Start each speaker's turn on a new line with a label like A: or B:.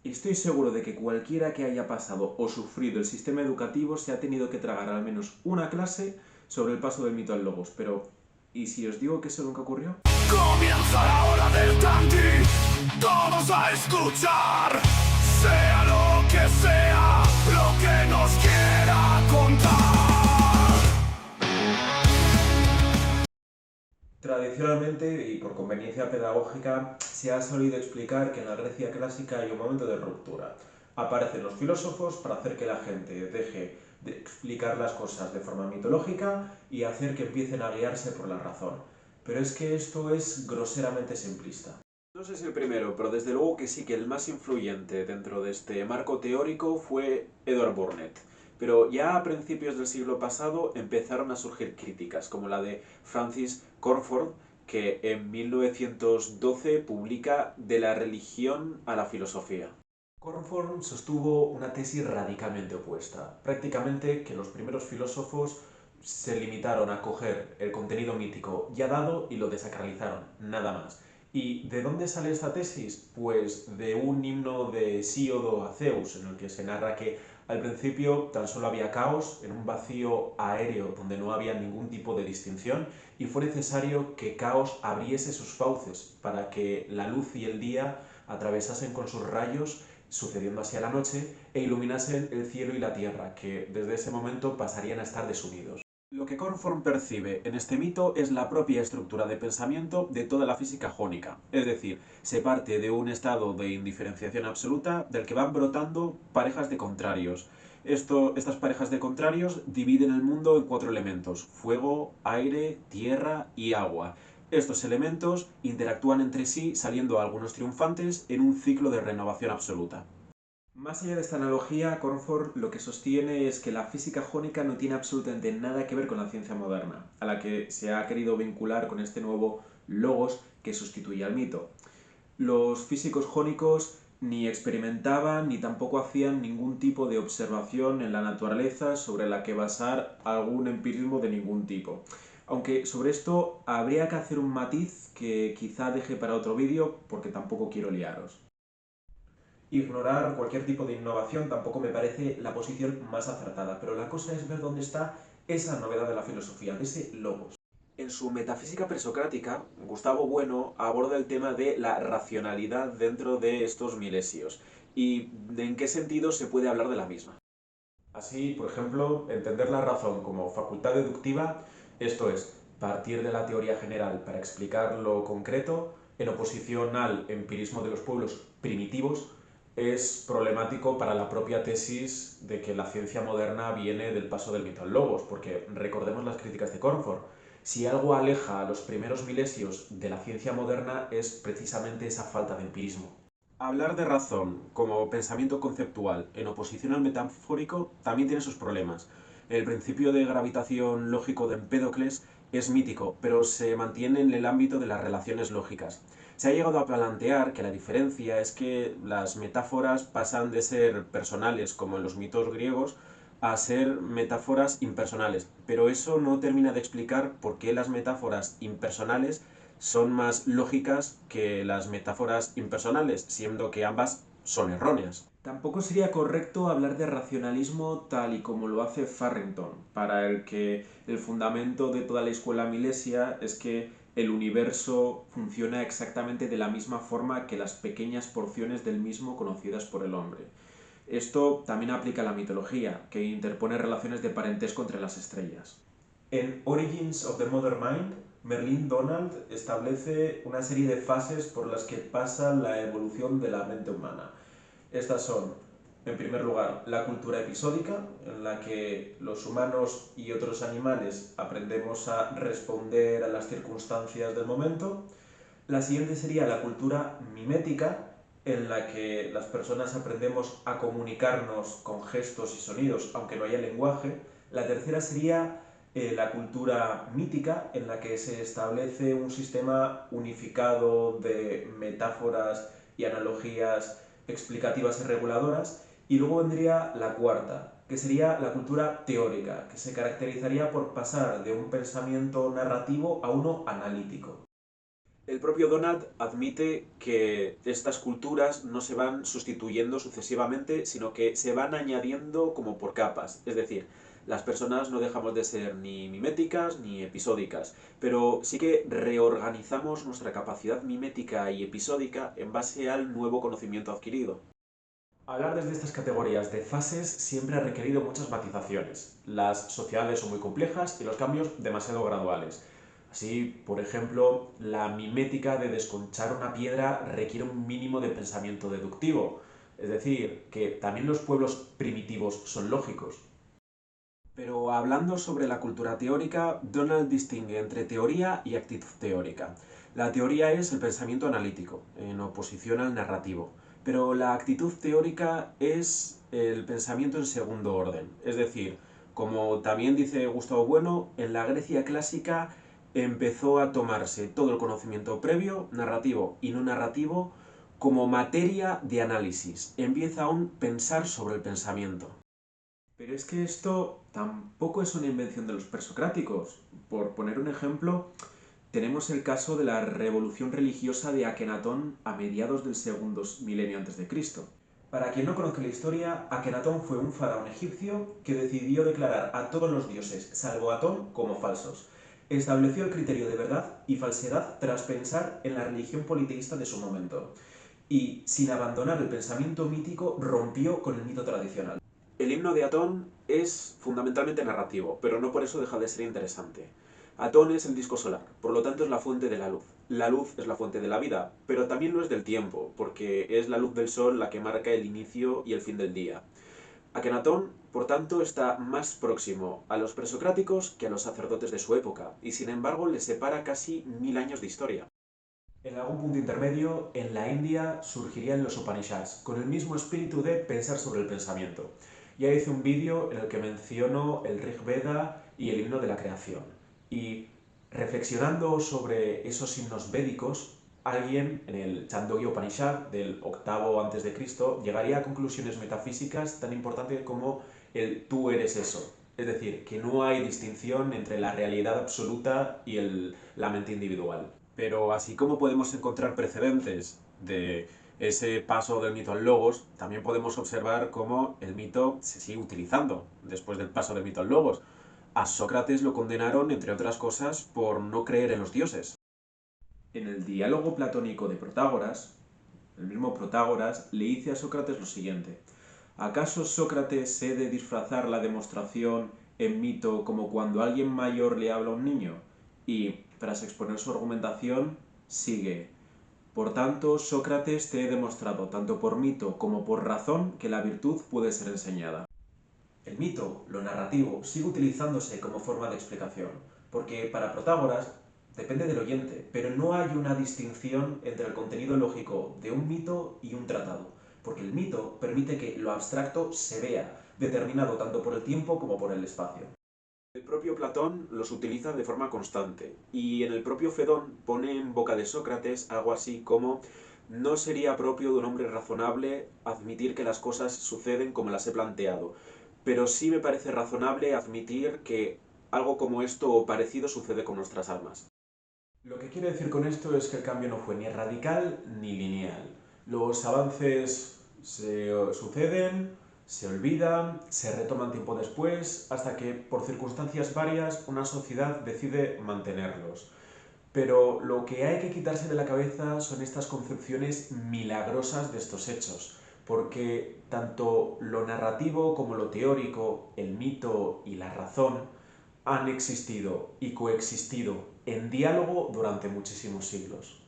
A: Estoy seguro de que cualquiera que haya pasado o sufrido el sistema educativo se ha tenido que tragar al menos una clase sobre el paso del mito al logos, pero ¿y si os digo que eso nunca ocurrió?
B: Comienza la hora del tanti, todos a escuchar, sea lo que sea, lo que nos quiera contar.
A: Tradicionalmente y por conveniencia pedagógica se ha solido explicar que en la Grecia clásica hay un momento de ruptura. Aparecen los filósofos para hacer que la gente deje de explicar las cosas de forma mitológica y hacer que empiecen a guiarse por la razón. Pero es que esto es groseramente simplista. No sé si el primero, pero desde luego que sí que el más influyente dentro de este marco teórico fue Edward Burnet. Pero ya a principios del siglo pasado empezaron a surgir críticas, como la de Francis Cornford, que en 1912 publica De la religión a la filosofía. Cornford sostuvo una tesis radicalmente opuesta. Prácticamente que los primeros filósofos se limitaron a coger el contenido mítico ya dado y lo desacralizaron, nada más. ¿Y de dónde sale esta tesis? Pues de un himno de Hesíodo a Zeus, en el que se narra que al principio tan solo había caos en un vacío aéreo donde no había ningún tipo de distinción y fue necesario que caos abriese sus fauces para que la luz y el día atravesasen con sus rayos, sucediendo así a la noche, e iluminasen el cielo y la tierra, que desde ese momento pasarían a estar desunidos. Lo que Cornform percibe en este mito es la propia estructura de pensamiento de toda la física jónica, es decir, se parte de un estado de indiferenciación absoluta del que van brotando parejas de contrarios. Estas parejas de contrarios dividen el mundo en 4 elementos: fuego, aire, tierra y agua. Estos elementos interactúan entre sí, saliendo algunos triunfantes en un ciclo de renovación absoluta. Más allá de esta analogía, Cornford lo que sostiene es que la física jónica no tiene absolutamente nada que ver con la ciencia moderna, a la que se ha querido vincular con este nuevo logos que sustituye al mito. Los físicos jónicos ni experimentaban ni tampoco hacían ningún tipo de observación en la naturaleza sobre la que basar algún empirismo de ningún tipo. Aunque sobre esto habría que hacer un matiz que quizá deje para otro vídeo porque tampoco quiero liaros. Ignorar cualquier tipo de innovación tampoco me parece la posición más acertada, pero la cosa es ver dónde está esa novedad de la filosofía, de ese logos. En su Metafísica presocrática, Gustavo Bueno aborda el tema de la racionalidad dentro de estos milesios y de en qué sentido se puede hablar de la misma. Así, por ejemplo, entender la razón como facultad deductiva, esto es, partir de la teoría general para explicar lo concreto, en oposición al empirismo de los pueblos primitivos, es problemático para la propia tesis de que la ciencia moderna viene del paso del mito al logos, porque recordemos las críticas de Cornford. Si algo aleja a los primeros milesios de la ciencia moderna es precisamente esa falta de empirismo. Hablar de razón como pensamiento conceptual en oposición al metafórico también tiene sus problemas. El principio de gravitación lógico de Empédocles es mítico, pero se mantiene en el ámbito de las relaciones lógicas. Se ha llegado a plantear que la diferencia es que las metáforas pasan de ser personales, como en los mitos griegos, a ser metáforas impersonales, pero eso no termina de explicar por qué las metáforas impersonales son más lógicas que las metáforas impersonales, siendo que ambas son erróneas. Tampoco sería correcto hablar de racionalismo tal y como lo hace Farrington, para el que el fundamento de toda la escuela milesia es que el universo funciona exactamente de la misma forma que las pequeñas porciones del mismo conocidas por el hombre. Esto también aplica a la mitología, que interpone relaciones de parentesco entre las estrellas. En Origins of the Modern Mind, Merlin Donald establece una serie de fases por las que pasa la evolución de la mente humana. Estas son, en primer lugar, la cultura episódica, en la que los humanos y otros animales aprendemos a responder a las circunstancias del momento. La siguiente sería la cultura mimética, en la que las personas aprendemos a comunicarnos con gestos y sonidos, aunque no haya lenguaje. La tercera sería la cultura mítica, en la que se establece un sistema unificado de metáforas y analogías explicativas y reguladoras. Y luego vendría la cuarta, que sería la cultura teórica, que se caracterizaría por pasar de un pensamiento narrativo a uno analítico. El propio Donald admite que estas culturas no se van sustituyendo sucesivamente, sino que se van añadiendo como por capas. Es decir, las personas no dejamos de ser ni miméticas ni episódicas, pero sí que reorganizamos nuestra capacidad mimética y episódica en base al nuevo conocimiento adquirido. Hablar desde estas categorías de fases siempre ha requerido muchas matizaciones. Las sociales son muy complejas y los cambios demasiado graduales. Así, por ejemplo, la mimética de desconchar una piedra requiere un mínimo de pensamiento deductivo. Es decir, que también los pueblos primitivos son lógicos. Pero hablando sobre la cultura teórica, Donald distingue entre teoría y actitud teórica. La teoría es el pensamiento analítico, en oposición al narrativo, pero la actitud teórica es el pensamiento en segundo orden. Es decir, como también dice Gustavo Bueno, en la Grecia clásica empezó a tomarse todo el conocimiento previo, narrativo y no narrativo, como materia de análisis. Empieza a un pensar sobre el pensamiento. Pero es que esto tampoco es una invención de los presocráticos. Por poner un ejemplo, tenemos el caso de la revolución religiosa de Akenatón a mediados del segundo milenio antes de Cristo. Para quien no conozca la historia, Akenatón fue un faraón egipcio que decidió declarar a todos los dioses, salvo Atón, como falsos. Estableció el criterio de verdad y falsedad tras pensar en la religión politeísta de su momento. Y, sin abandonar el pensamiento mítico, rompió con el mito tradicional. El himno de Atón es fundamentalmente narrativo, pero no por eso deja de ser interesante. Atón es el disco solar, por lo tanto es la fuente de la luz. La luz es la fuente de la vida, pero también lo es del tiempo, porque es la luz del sol la que marca el inicio y el fin del día. Akenatón, por tanto, está más próximo a los presocráticos que a los sacerdotes de su época, y sin embargo le separa casi 1000 años de historia. En algún punto intermedio, en la India surgirían los Upanishads, con el mismo espíritu de pensar sobre el pensamiento. Ya hice un vídeo en el que menciono el Rig Veda y el himno de la creación. Y reflexionando sobre esos himnos védicos, alguien en el Chandogya Upanishad del octavo antes de Cristo llegaría a conclusiones metafísicas tan importantes como el tú eres eso. Es decir, que no hay distinción entre la realidad absoluta y la mente individual. Pero así como podemos encontrar precedentes de ese paso del mito al logos, también podemos observar cómo el mito se sigue utilizando después del paso del mito al logos. A Sócrates lo condenaron, entre otras cosas, por no creer en los dioses. En el diálogo platónico de Protágoras, el mismo Protágoras le dice a Sócrates lo siguiente: ¿acaso Sócrates se de disfrazar la demostración en mito como cuando alguien mayor le habla a un niño? Y, tras exponer su argumentación, sigue: por tanto, Sócrates, te he demostrado, tanto por mito como por razón, que la virtud puede ser enseñada. El mito, lo narrativo, sigue utilizándose como forma de explicación, porque para Protágoras depende del oyente, pero no hay una distinción entre el contenido lógico de un mito y un tratado, porque el mito permite que lo abstracto se vea, determinado tanto por el tiempo como por el espacio. El propio Platón los utiliza de forma constante, y en el propio Fedón pone en boca de Sócrates algo así como: no sería propio de un hombre razonable admitir que las cosas suceden como las he planteado, pero sí me parece razonable admitir que algo como esto o parecido sucede con nuestras almas. Lo que quiero decir con esto es que el cambio no fue ni radical ni lineal. Los avances suceden, se olvidan, se retoman tiempo después, hasta que, por circunstancias varias, una sociedad decide mantenerlos. Pero lo que hay que quitarse de la cabeza son estas concepciones milagrosas de estos hechos, porque tanto lo narrativo como lo teórico, el mito y la razón, han existido y coexistido en diálogo durante muchísimos siglos.